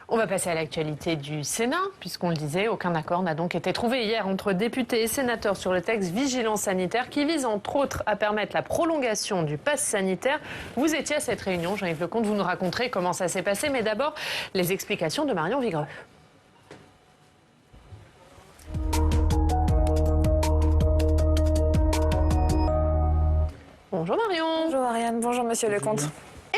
On va passer à l'actualité du Sénat, puisqu'on le disait, aucun accord n'a donc été trouvé hier entre députés et sénateurs sur le texte vigilance sanitaire qui vise entre autres à permettre la prolongation du pass sanitaire. Vous étiez à cette réunion, Jean-Yves Lecomte, vous nous raconterez comment ça s'est passé, mais d'abord les explications de Marion Vigreux. Bonjour Marion. Bonjour Ariane, bonjour Monsieur Lecomte.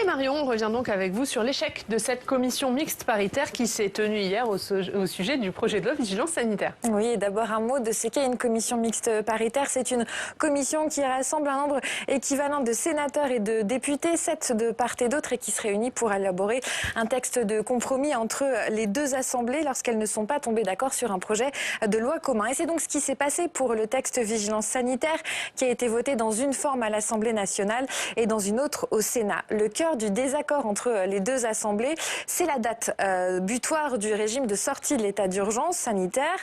Et Marion, on revient donc avec vous sur l'échec de cette commission mixte paritaire qui s'est tenue hier au sujet du projet de loi vigilance sanitaire. Oui, et d'abord un mot de ce qu'est une commission mixte paritaire. C'est une commission qui rassemble un nombre équivalent de sénateurs et de députés, 7 de part et d'autre, et qui se réunit pour élaborer un texte de compromis entre les deux assemblées lorsqu'elles ne sont pas tombées d'accord sur un projet de loi commun. Et c'est donc ce qui s'est passé pour le texte vigilance sanitaire qui a été voté dans une forme à l'Assemblée nationale et dans une autre au Sénat. Le cœur du désaccord entre les deux assemblées, c'est la date butoir du régime de sortie de l'état d'urgence sanitaire.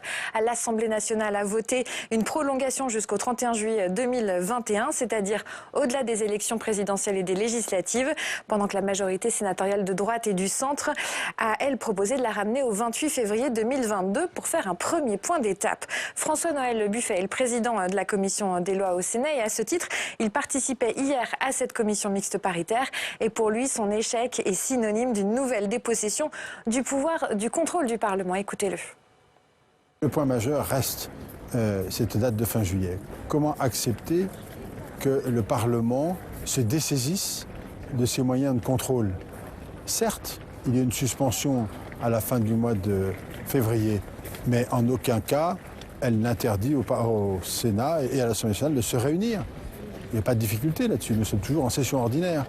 L'Assemblée nationale a voté une prolongation jusqu'au 31 juillet 2021, c'est-à-dire au-delà des élections présidentielles et des législatives, pendant que la majorité sénatoriale de droite et du centre a, elle, proposé de la ramener au 28 février 2022 pour faire un premier point d'étape. François-Noël Buffet est le président de la commission des lois au Sénat et à ce titre, il participait hier à cette commission mixte paritaire et pour lui, son échec est synonyme d'une nouvelle dépossession du pouvoir du contrôle du Parlement. Écoutez-le. Le point majeur reste cette date de fin juillet. Comment accepter que le Parlement se dessaisisse de ses moyens de contrôle? Certes, il y a une suspension à la fin du mois de février, mais en aucun cas, elle n'interdit au Sénat et à l'Assemblée nationale de se réunir. Il n'y a pas de difficulté là-dessus, nous sommes toujours en session ordinaire.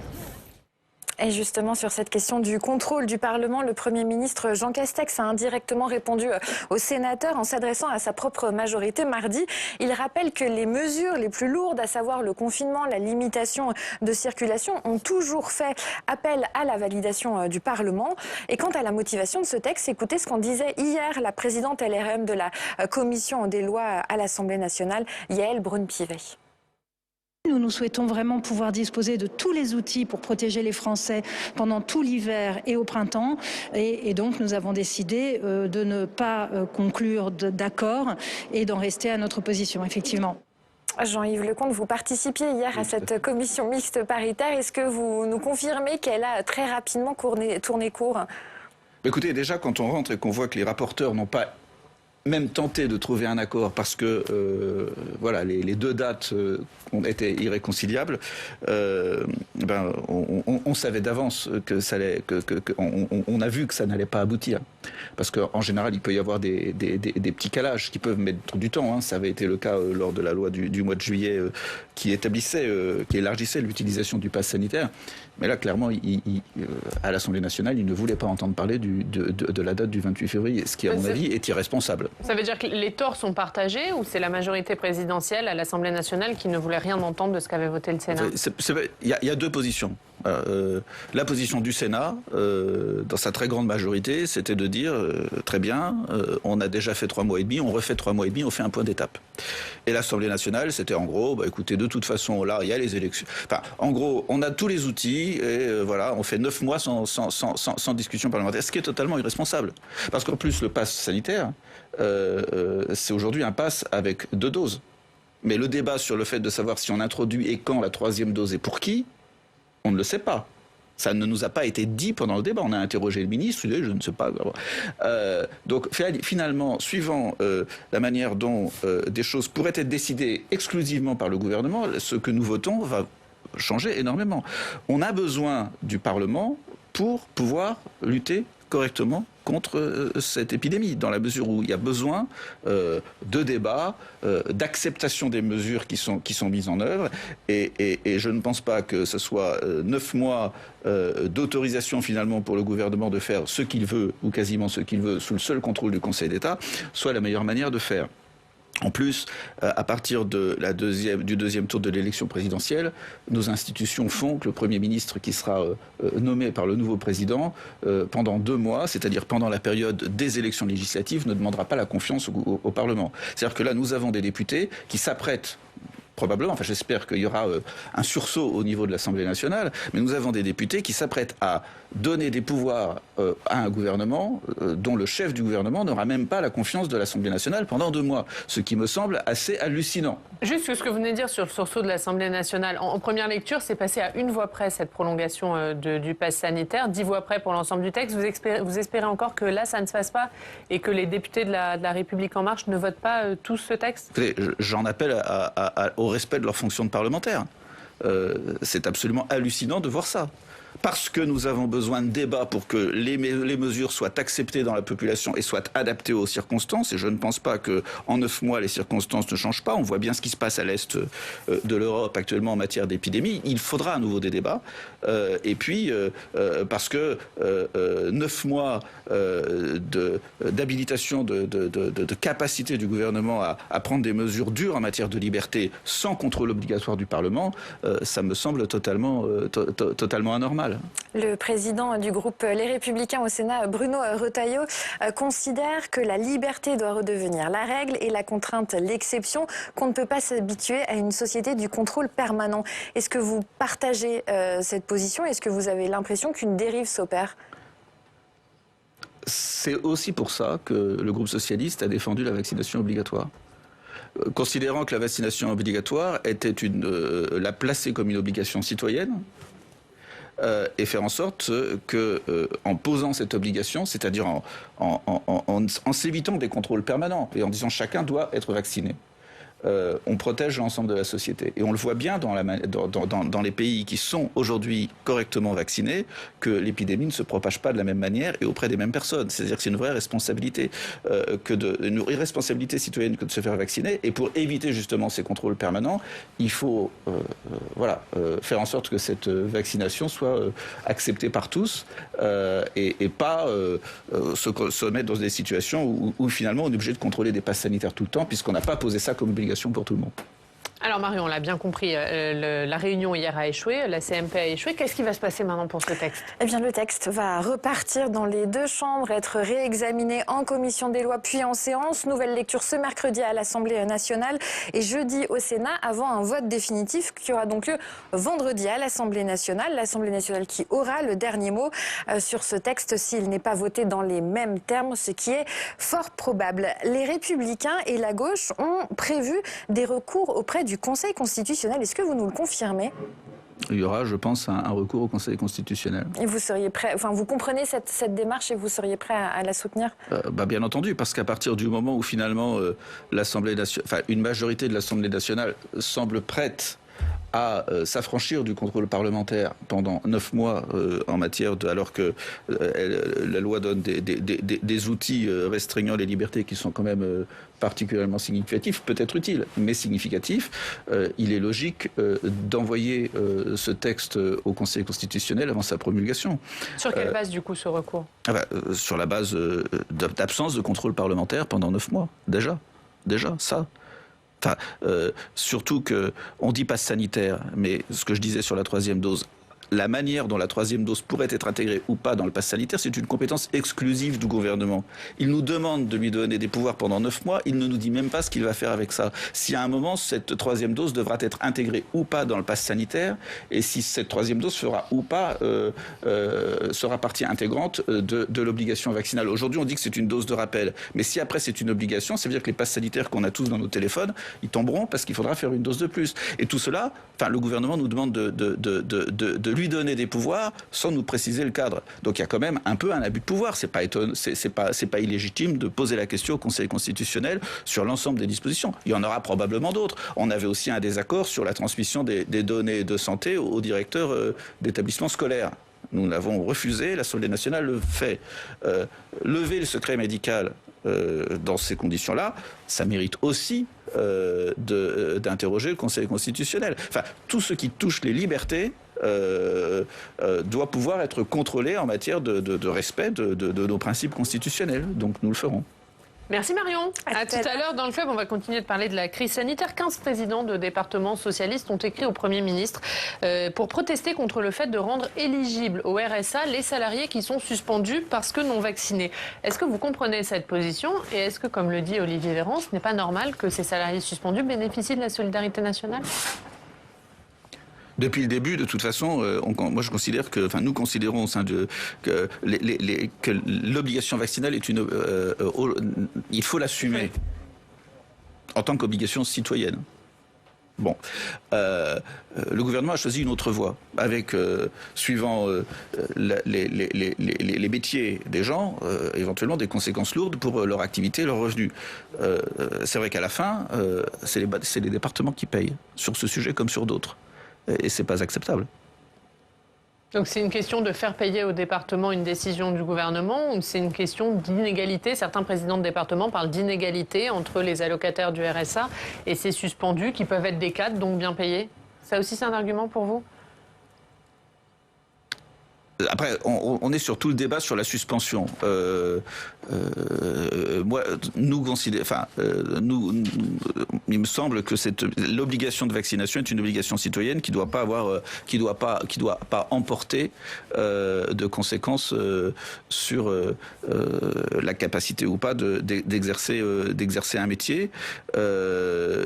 Et justement, sur cette question du contrôle du Parlement, le Premier ministre Jean Castex a indirectement répondu aux sénateurs en s'adressant à sa propre majorité mardi. Il rappelle que les mesures les plus lourdes, à savoir le confinement, la limitation de circulation, ont toujours fait appel à la validation du Parlement. Et quant à la motivation de ce texte, écoutez ce qu'en disait hier la présidente LRM de la Commission des lois à l'Assemblée nationale, Yaël Braun-Pivet. Nous souhaitons vraiment pouvoir disposer de tous les outils pour protéger les Français pendant tout l'hiver et au printemps. Et donc, nous avons décidé de ne pas conclure d'accord et d'en rester à notre position, effectivement. Jean-Yves Lecomte, vous participiez hier à cette commission mixte paritaire. Est-ce que vous nous confirmez qu'elle a très rapidement tourné court? Écoutez, déjà, quand on rentre et qu'on voit que les rapporteurs n'ont pas même tenté de trouver un accord parce que voilà, les deux dates ont été irréconciliables, on savait d'avance que ça allait, on a vu que ça n'allait pas aboutir. Parce qu'en général, il peut y avoir des petits calages qui peuvent mettre du temps. Hein. Ça avait été le cas lors de la loi du mois de juillet qui élargissait l'utilisation du pass sanitaire. Mais là, clairement, à l'Assemblée nationale, il ne voulait pas entendre parler de la date du 28 février, ce qui, à mon avis, est irresponsable. Ça veut dire que les torts sont partagés ou c'est la majorité présidentielle à l'Assemblée nationale qui ne voulait rien entendre de ce qu'avait voté le Sénat? Il y a deux positions. La position du Sénat, dans sa très grande majorité, c'était de dire très bien, on a déjà fait 3 mois et demi, on refait 3 mois et demi, on fait un point d'étape. Et l'Assemblée nationale, c'était en gros, écoutez, de toute façon, là, il y a les élections. Enfin, en gros, on a tous les outils et voilà, on fait 9 mois sans discussion parlementaire, ce qui est totalement irresponsable. Parce qu'en plus, le pass sanitaire, c'est aujourd'hui un pass avec 2 doses. Mais le débat sur le fait de savoir si on introduit et quand la 3e dose et pour qui, on ne le sait pas. Ça ne nous a pas été dit pendant le débat. On a interrogé le ministre, il dit, je ne sais pas. Donc finalement, suivant la manière dont des choses pourraient être décidées exclusivement par le gouvernement, ce que nous votons va changer énormément. On a besoin du Parlement pour pouvoir lutter correctement contre cette épidémie, dans la mesure où il y a besoin de débats, d'acceptation des mesures qui sont mises en œuvre, et je ne pense pas que ce soit 9 mois d'autorisation finalement pour le gouvernement de faire ce qu'il veut, ou quasiment ce qu'il veut, sous le seul contrôle du Conseil d'État, soit la meilleure manière de faire. En plus, à partir du deuxième tour de l'élection présidentielle, nos institutions font que le Premier ministre qui sera nommé par le nouveau président pendant 2 mois, c'est-à-dire pendant la période des élections législatives, ne demandera pas la confiance au Parlement. C'est-à-dire que là, nous avons des députés qui s'apprêtent probablement, enfin j'espère qu'il y aura un sursaut au niveau de l'Assemblée nationale, mais nous avons des députés qui s'apprêtent à donner des pouvoirs à un gouvernement dont le chef du gouvernement n'aura même pas la confiance de l'Assemblée nationale pendant 2 mois, ce qui me semble assez hallucinant. Juste ce que vous venez de dire sur le sursaut de l'Assemblée nationale. En première lecture, c'est passé à 1 voix près cette prolongation du pass sanitaire, 10 voix près pour l'ensemble du texte. Vous espérez encore que là, ça ne se fasse pas et que les députés de la République En Marche ne votent pas tous ce texte? J'en appelle au respect de leur fonction de parlementaire. C'est absolument hallucinant de voir ça. Parce que nous avons besoin de débats pour que les mesures soient acceptées dans la population et soient adaptées aux circonstances. Et je ne pense pas qu'en 9 mois, les circonstances ne changent pas. On voit bien ce qui se passe à l'est de l'Europe actuellement en matière d'épidémie. Il faudra à nouveau des débats. Et puis, parce que 9 mois d'habilitation, de capacité du gouvernement à prendre des mesures dures en matière de liberté sans contrôle obligatoire du Parlement, ça me semble totalement anormal. Le président du groupe Les Républicains au Sénat, Bruno Retailleau, considère que la liberté doit redevenir la règle et la contrainte l'exception, qu'on ne peut pas s'habituer à une société du contrôle permanent. Est-ce que vous partagez cette position? Est-ce que vous avez l'impression qu'une dérive s'opère? C'est aussi pour ça que le groupe socialiste a défendu la vaccination obligatoire. Considérant que la vaccination obligatoire était la placer comme une obligation citoyenne, et faire en sorte que, en posant cette obligation, c'est-à-dire en s'évitant des contrôles permanents et en disant chacun doit être vacciné, on protège l'ensemble de la société. Et on le voit bien dans les pays qui sont aujourd'hui correctement vaccinés, que l'épidémie ne se propage pas de la même manière et auprès des mêmes personnes. C'est-à-dire que c'est une vraie responsabilité, une responsabilité citoyenne que de se faire vacciner. Et pour éviter justement ces contrôles permanents, il faut faire en sorte que cette vaccination soit acceptée par tous et pas se mettre dans des situations où finalement on est obligé de contrôler des passes sanitaires tout le temps puisqu'on n'a pas posé ça comme obligation pour tout le monde. Alors Marion, on l'a bien compris, la réunion hier a échoué, la CMP a échoué. Qu'est-ce qui va se passer maintenant pour ce texte? Eh bien, le texte va repartir dans les 2 chambres, être réexaminé en commission des lois puis en séance. Nouvelle lecture ce mercredi à l'Assemblée nationale et jeudi au Sénat avant un vote définitif qui aura donc lieu vendredi à l'Assemblée nationale. L'Assemblée nationale qui aura le dernier mot sur ce texte s'il n'est pas voté dans les mêmes termes, ce qui est fort probable. Les Républicains et la gauche ont prévu des recours auprès du Conseil constitutionnel. Est-ce que vous nous le confirmez? Il y aura, je pense, un recours au Conseil constitutionnel. Et vous seriez prêt, vous comprenez cette démarche et vous seriez prêt à la soutenir? Bien entendu, parce qu'à partir du moment où finalement une majorité de l'Assemblée nationale semble prête à s'affranchir du contrôle parlementaire pendant 9 mois en matière alors que la loi donne des outils restreignant les libertés qui sont quand même particulièrement significatifs, peut-être utiles, mais significatifs, il est logique d'envoyer ce texte au Conseil constitutionnel avant sa promulgation. Sur quelle base du coup ce recours? Sur la base d'absence de contrôle parlementaire pendant 9 mois, déjà ça. Surtout qu'on dit passe sanitaire, mais ce que je disais sur la 3e dose, la manière dont la 3e dose pourrait être intégrée ou pas dans le pass sanitaire, c'est une compétence exclusive du gouvernement. Il nous demande de lui donner des pouvoirs pendant 9 mois, il ne nous dit même pas ce qu'il va faire avec ça. Si à un moment, cette 3e dose devra être intégrée ou pas dans le pass sanitaire, et si cette 3e dose fera ou pas, sera partie intégrante de l'obligation vaccinale. Aujourd'hui, on dit que c'est une dose de rappel, mais si après c'est une obligation, ça veut dire que les passes sanitaires qu'on a tous dans nos téléphones, ils tomberont parce qu'il faudra faire une dose de plus. Et tout cela, le gouvernement nous demande de lui donner des pouvoirs sans nous préciser le cadre. Donc il y a quand même un peu un abus de pouvoir. C'est pas illégitime de poser la question au Conseil constitutionnel sur l'ensemble des dispositions. Il y en aura probablement d'autres. On avait aussi un désaccord sur la transmission des données de santé aux directeurs d'établissements scolaires. Nous l'avons refusé, l'Assemblée nationale le fait. Lever le secret médical dans ces conditions-là, ça mérite aussi d'interroger le Conseil constitutionnel. Tout ce qui touche les libertés doit pouvoir être contrôlé en matière de respect de nos principes constitutionnels. Donc nous le ferons. Merci Marion. À tout à l'heure dans le club, on va continuer de parler de la crise sanitaire. 15 présidents de départements socialistes ont écrit au Premier ministre pour protester contre le fait de rendre éligibles au RSA les salariés qui sont suspendus parce que non vaccinés. Est-ce que vous comprenez cette position et est-ce que, comme le dit Olivier Véran, ce n'est pas normal que ces salariés suspendus bénéficient de la solidarité nationale ? Depuis le début, de toute façon, moi je considère que, nous considérons au sein que l'obligation vaccinale est il faut l'assumer en tant qu'obligation citoyenne. Bon, le gouvernement a choisi une autre voie, avec suivant les métiers des gens, éventuellement des conséquences lourdes pour leur activité et leurs revenus. C'est vrai qu'à la fin, c'est les départements qui payent, sur ce sujet comme sur d'autres. Et c'est pas acceptable. Donc c'est une question de faire payer au département une décision du gouvernement ou c'est une question d'inégalité? Certains présidents de département parlent d'inégalité entre les allocataires du RSA et ces suspendus qui peuvent être des cadres, donc bien payés. Ça aussi c'est un argument pour vous? Après, on est sur tout le débat sur la suspension. Moi, il me semble que l'obligation de vaccination est une obligation citoyenne qui doit pas emporter de conséquences sur la capacité ou pas d'exercer un métier. Le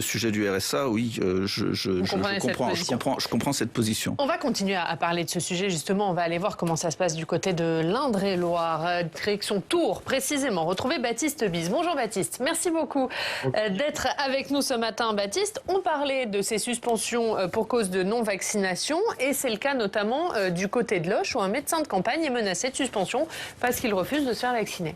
sujet du RSA, oui, je comprends cette position. On va continuer à parler de ce sujet, justement. On va aller voir comment ça se passe du côté de l'Indre-et-Loire, direction Tours, précisément. Retrouver Baptiste Bise. Bonjour Baptiste, merci beaucoup d'être avec nous ce matin, Baptiste. On parlait de ces suspensions pour cause de non-vaccination et c'est le cas notamment du côté de Loches où un médecin de campagne est menacé de suspension parce qu'il refuse de se faire vacciner.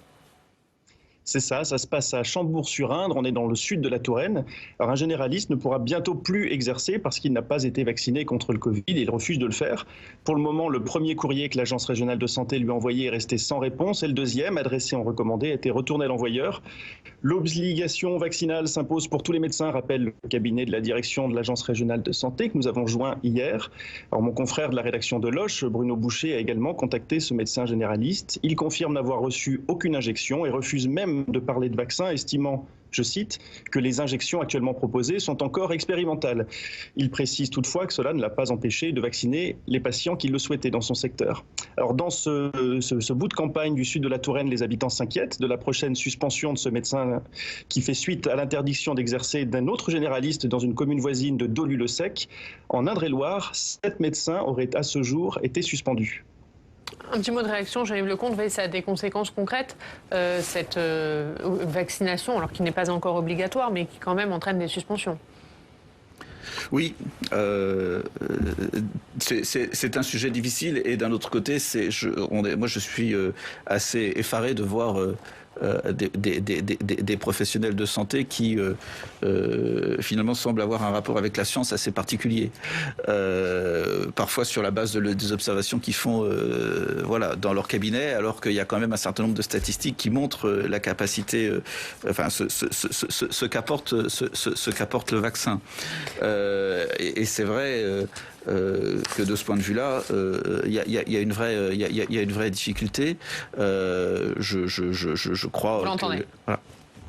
C'est ça se passe à Chambourg-sur-Indre, on est dans le sud de la Touraine. Alors un généraliste ne pourra bientôt plus exercer parce qu'il n'a pas été vacciné contre le Covid et il refuse de le faire. Pour le moment, le premier courrier que l'Agence régionale de santé lui a envoyé est resté sans réponse et le deuxième, adressé en recommandé, a été retourné à l'envoyeur. L'obligation vaccinale s'impose pour tous les médecins, rappelle le cabinet de la direction de l'Agence régionale de santé que nous avons joint hier. Alors mon confrère de la rédaction de Loches, Bruno Boucher, a également contacté ce médecin généraliste. Il confirme n'avoir reçu aucune injection et refuse même de parler de vaccins, estimant, je cite, que les injections actuellement proposées sont encore expérimentales. Il précise toutefois que cela ne l'a pas empêché de vacciner les patients qui le souhaitaient dans son secteur. Alors dans ce bout de campagne du sud de la Touraine, les habitants s'inquiètent de la prochaine suspension de ce médecin qui fait suite à l'interdiction d'exercer d'un autre généraliste dans une commune voisine de Dolu-le-Sec. En Indre-et-Loire, 7 médecins auraient à ce jour été suspendus. Un petit mot de réaction, Jean-Yves Lecomte, ça a des conséquences concrètes, cette vaccination, alors qui n'est pas encore obligatoire, mais qui quand même entraîne des suspensions. Oui, c'est un sujet difficile et d'un autre côté, moi je suis assez effaré de voir des professionnels de santé qui finalement semblent avoir un rapport avec la science assez particulier. Parfois sur la base des observations qu'ils font dans leur cabinet, alors qu'il y a quand même un certain nombre de statistiques qui montrent la capacité, ce qu'apporte le vaccin. Et c'est vrai que de ce point de vue-là, il y a une vraie difficulté. Je crois. Vous l'entendez. Voilà.